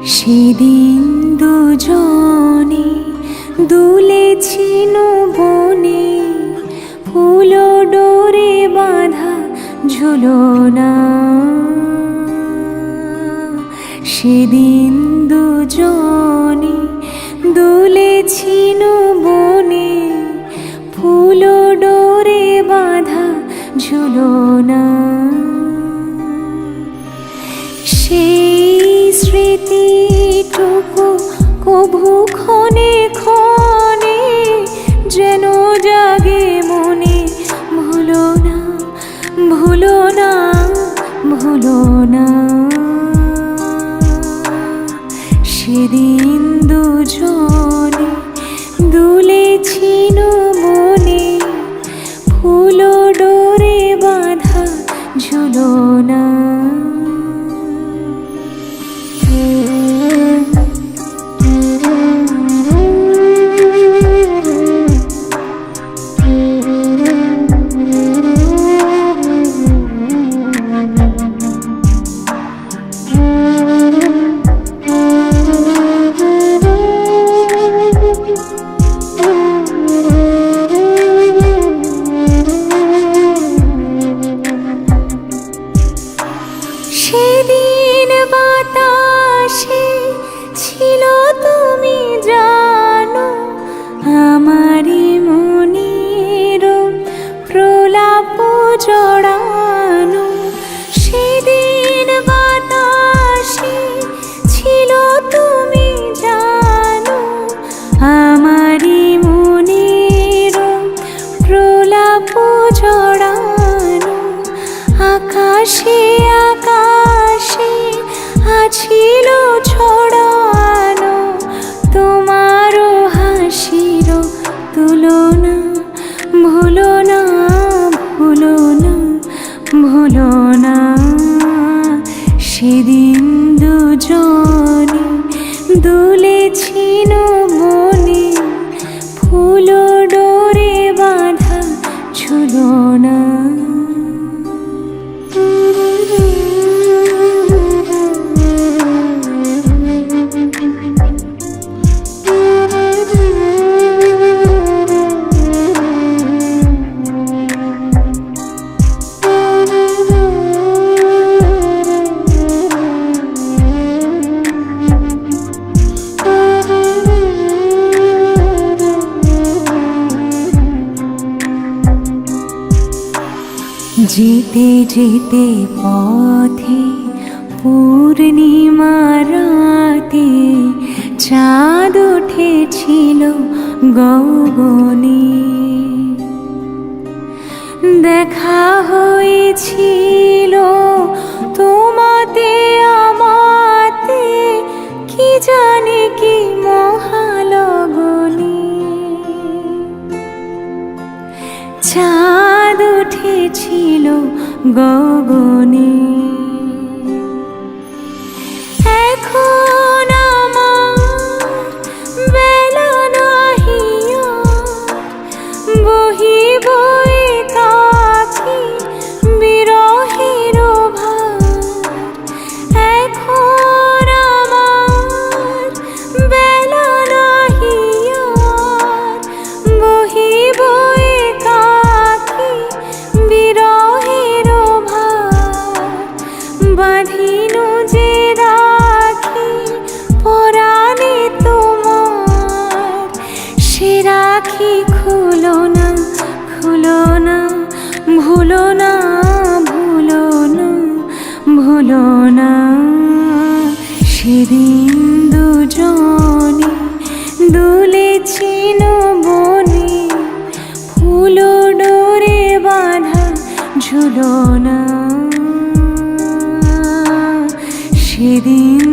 সেদিন দুজনে দুলেছি বনে, ফুল ডোরে বাঁধা ঝুলনা। সেদিন দুজনে দুলেছি বনে, ফুল ডোরে বাঁধা ঝুলনা। সেই স্মৃতিটুকু কভু ক্ষণে ক্ষণে যেন জাগে মনে। ভুলো না, ভুলো না, ভুলো না। সেদিন দুজনে দুলেছি বনে, ফুল ডোরে বাঁধা ঝুলনা। সেদিন বাতাসে ছিল তুমি জানো, আমারই মনের প্রলাপ জড়ানো। সেদিন বাতাসে ছিল তুমি জানো, আমারই মনের প্রলাপ জড়ানো। আকাশে আকাশে আছিল ছড়ানো তোমারও হাসির তুলনা। ভুলো না, ভুলো না, ভুলো না। সেদিন দুজনে দুলেছি বনে, ফুল ডোরে বাঁধা ঝুলনা। যেতে যেতে পথে পূর্ণিমা রাতে চাঁদ উঠেছিল গগনে। দেখা হয়েছিল তোমাতে আমাতে, কি জানি কি মহালগনে। চাঁদ উঠেছিল গগনে। এখন আমার বেলা নাহি বহিব একাকী বিরহের ভার। এখন আমার বেলা নাহি বহিব একাকী বিরহের ভার। বাঁধিনু যে রাখি পরাণে তোমার, সে রাখি খুলো না, খুলো না। ভুলো না, ভুলো না, ভুলো না। সেদিন দুজনে দুলেছি বনে, ফুল ডোরে বাঁধা ঝুলনা। সেদিন